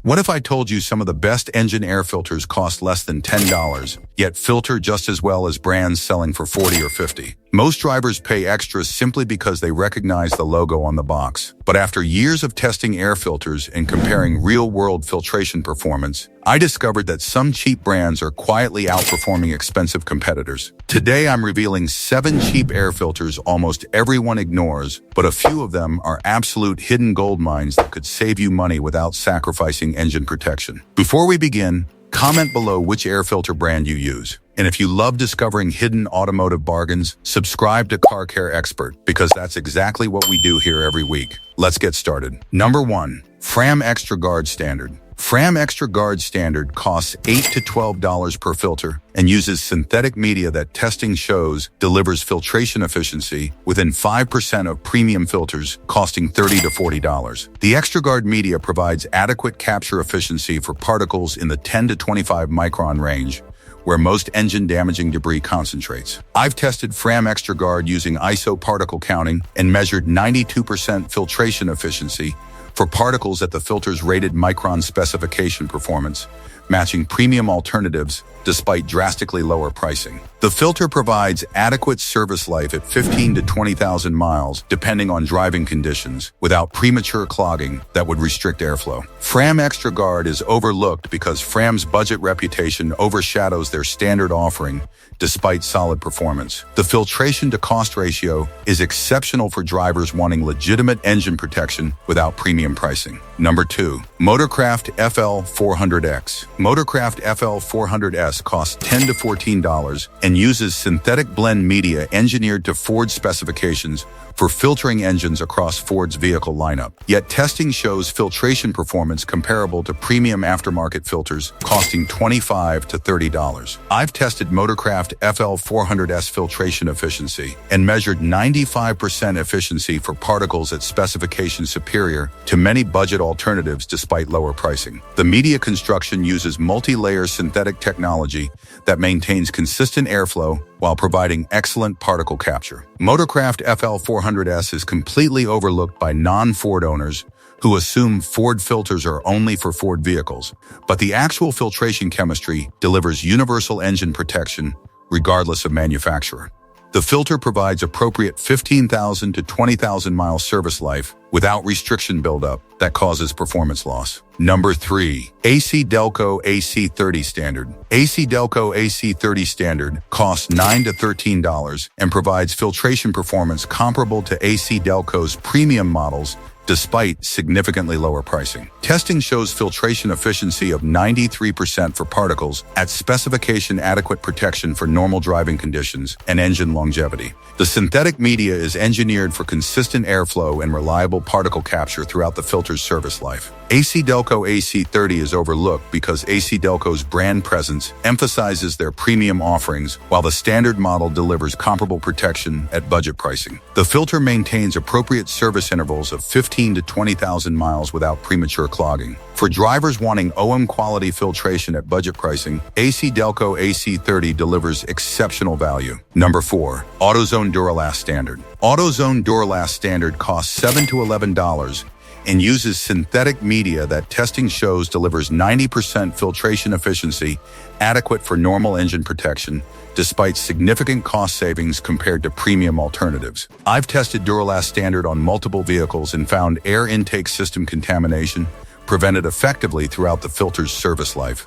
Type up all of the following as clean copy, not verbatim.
What if I told you some of the best engine air filters cost less than $10, yet filter just as well as brands selling for $40 or $50? Most drivers pay extra simply because they recognize the logo on the box. But after years of testing air filters and comparing real-world filtration performance, I discovered that some cheap brands are quietly outperforming expensive competitors. Today, I'm revealing 7 cheap air filters almost everyone ignores, but a few of them are absolute hidden gold mines that could save you money without sacrificing engine protection. Before we begin, comment below which air filter brand you use. And if you love discovering hidden automotive bargains, subscribe to Car Care Expert, because that's exactly what we do here every week. Let's get started. Number 1. Fram Extra Guard Standard. Fram Extra Guard Standard costs $8 to $12 per filter and uses synthetic media that testing shows delivers filtration efficiency within 5% of premium filters, costing $30 to $40. The Extra Guard media provides adequate capture efficiency for particles in the 10 to 25 micron range, where most engine-damaging debris concentrates. I've tested Fram Extra Guard using ISO particle counting and measured 92% filtration efficiency for particles at the filter's rated micron specification performance, matching premium alternatives despite drastically lower pricing. The filter provides adequate service life at 15 to 20,000 miles, depending on driving conditions, without premature clogging that would restrict airflow. Fram Extra Guard is overlooked because Fram's budget reputation overshadows their standard offering, despite solid performance. The filtration to cost ratio is exceptional for drivers wanting legitimate engine protection without premium pricing. Number 2. Motorcraft FL400X. Motorcraft FL400S costs $10 to $14 and uses synthetic blend media engineered to Ford specifications for filtering engines across Ford's vehicle lineup. Yet testing shows filtration performance comparable to premium aftermarket filters, costing $25 to $30. I've tested Motorcraft FL400S filtration efficiency and measured 95% efficiency for particles at specification superior to many budget alternatives despite lower pricing. The media construction uses multi-layer synthetic technology that maintains consistent airflow while providing excellent particle capture. Motorcraft FL400S is completely overlooked by non-Ford owners who assume Ford filters are only for Ford vehicles, but the actual filtration chemistry delivers universal engine protection regardless of manufacturer. The filter provides appropriate 15,000 to 20,000 mile service life without restriction buildup that causes performance loss. Number 3. AC Delco AC30 Standard. AC Delco AC30 Standard costs $9 to $13 and provides filtration performance comparable to AC Delco's premium models, despite significantly lower pricing. Testing shows filtration efficiency of 93% for particles at specification adequate protection for normal driving conditions and engine longevity. The synthetic media is engineered for consistent airflow and reliable particle capture throughout the filter's service life. AC Delco AC30 is overlooked because AC Delco's brand presence emphasizes their premium offerings, while the standard model delivers comparable protection at budget pricing. The filter maintains appropriate service intervals of 15 to 20,000 miles without premature clogging. For drivers wanting OM quality filtration at budget pricing, AC Delco AC30 delivers exceptional value. Number 4. AutoZone Duralast Standard. AutoZone Duralast Standard costs $7 to $11 and uses synthetic media that testing shows delivers 90% filtration efficiency, adequate for normal engine protection, despite significant cost savings compared to premium alternatives. I've tested Duralast Standard on multiple vehicles and found air intake system contamination prevented effectively throughout the filter's service life.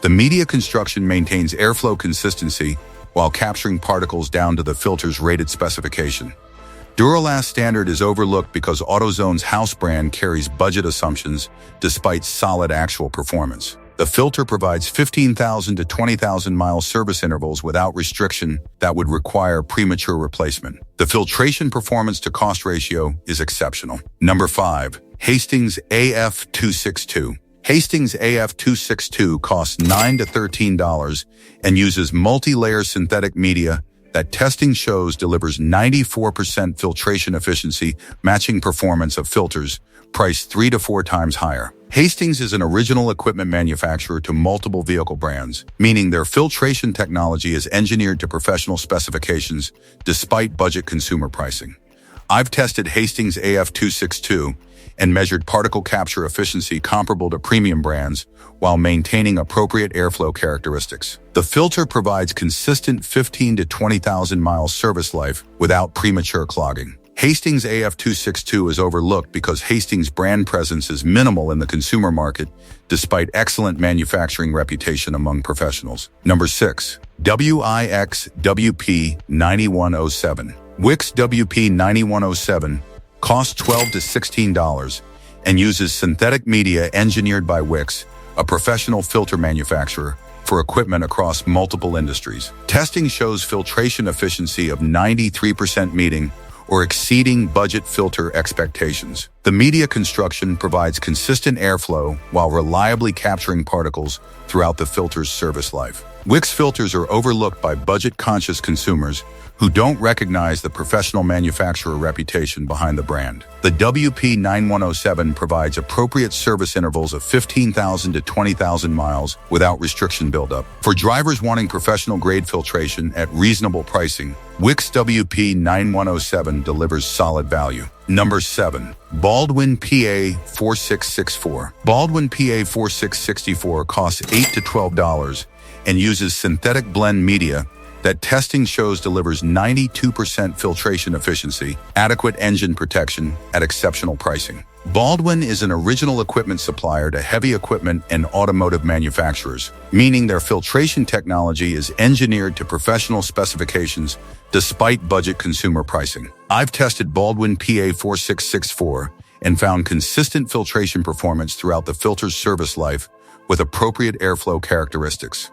The media construction maintains airflow consistency while capturing particles down to the filter's rated specification. Duralast Standard is overlooked because AutoZone's house brand carries budget assumptions despite solid actual performance. The filter provides 15,000 to 20,000 mile service intervals without restriction that would require premature replacement. The filtration performance to cost ratio is exceptional. Number 5. Hastings AF262. Hastings AF262 costs $9 to $13 and uses multi-layer synthetic media that testing shows delivers 94% filtration efficiency, matching performance of filters, priced 3 to 4 times higher. Hastings is an original equipment manufacturer to multiple vehicle brands, meaning their filtration technology is engineered to professional specifications despite budget consumer pricing. I've tested Hastings AF262 and measured particle capture efficiency comparable to premium brands while maintaining appropriate airflow characteristics. The filter provides consistent 15 to 20,000 mile service life without premature clogging. Hastings AF262 is overlooked because Hastings' brand presence is minimal in the consumer market, despite excellent manufacturing reputation among professionals. Number 6. WIX WP9107. WIX WP9107 costs $12 to $16 and uses synthetic media engineered by WIX, a professional filter manufacturer, for equipment across multiple industries. Testing shows filtration efficiency of 93%, meeting or exceeding budget filter expectations. The media construction provides consistent airflow while reliably capturing particles throughout the filter's service life. WIX filters are overlooked by budget-conscious consumers who don't recognize the professional manufacturer reputation behind the brand. The WP9107 provides appropriate service intervals of 15,000 to 20,000 miles without restriction buildup. For drivers wanting professional-grade filtration at reasonable pricing, WIX WP9107 delivers solid value. Number 7. Baldwin PA4664. Baldwin PA4664 costs $8 to $12 and uses synthetic blend media that testing shows delivers 92% filtration efficiency, adequate engine protection at exceptional pricing. Baldwin is an original equipment supplier to heavy equipment and automotive manufacturers, meaning their filtration technology is engineered to professional specifications despite budget consumer pricing. I've tested Baldwin PA4664 and found consistent filtration performance throughout the filter's service life with appropriate airflow characteristics.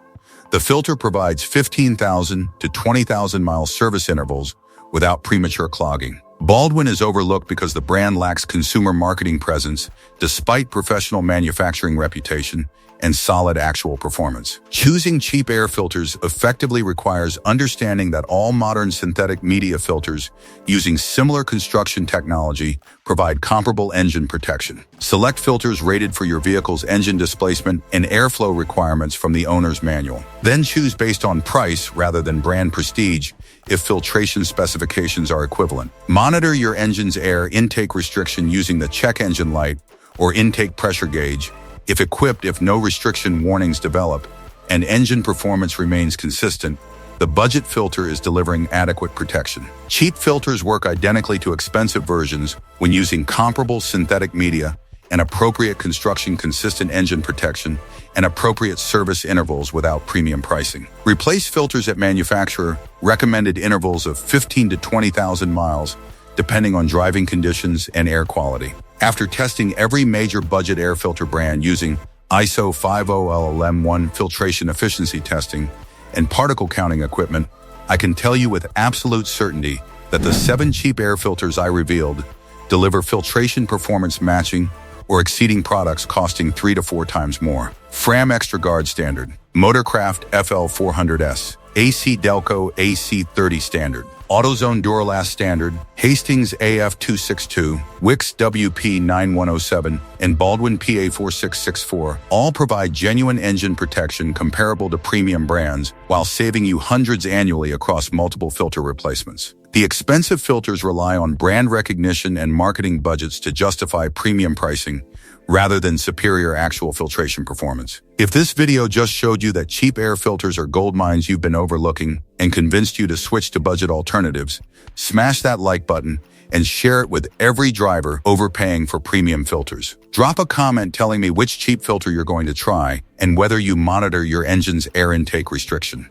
The filter provides 15,000 to 20,000 mile service intervals without premature clogging. Baldwin is overlooked because the brand lacks consumer marketing presence despite professional manufacturing reputation and solid actual performance. Choosing cheap air filters effectively requires understanding that all modern synthetic media filters using similar construction technology provide comparable engine protection. Select filters rated for your vehicle's engine displacement and airflow requirements from the owner's manual. Then choose based on price rather than brand prestige if filtration specifications are equivalent. Monitor your engine's air intake restriction using the check engine light or intake pressure gauge. If no restriction warnings develop and engine performance remains consistent, the budget filter is delivering adequate protection. Cheap filters work identically to expensive versions when using comparable synthetic media and appropriate construction, consistent engine protection, and appropriate service intervals without premium pricing. Replace filters at manufacturer recommended intervals of 15 to 20,000 miles, depending on driving conditions and air quality. After testing every major budget air filter brand using ISO 50LM1 filtration efficiency testing and particle counting equipment, I can tell you with absolute certainty that the 7 cheap air filters I revealed deliver filtration performance matching or exceeding products costing 3 to 4 times more. Fram Extra Guard Standard, Motorcraft FL400S, AC Delco AC30 Standard, AutoZone Duralast Standard, Hastings AF262, WIX WP9107, and Baldwin PA4664 all provide genuine engine protection comparable to premium brands while saving you hundreds annually across multiple filter replacements. The expensive filters rely on brand recognition and marketing budgets to justify premium pricing rather than superior actual filtration performance. If this video just showed you that cheap air filters are gold mines you've been overlooking and convinced you to switch to budget alternatives, smash that like button and share it with every driver overpaying for premium filters. Drop a comment telling me which cheap filter you're going to try and whether you monitor your engine's air intake restriction.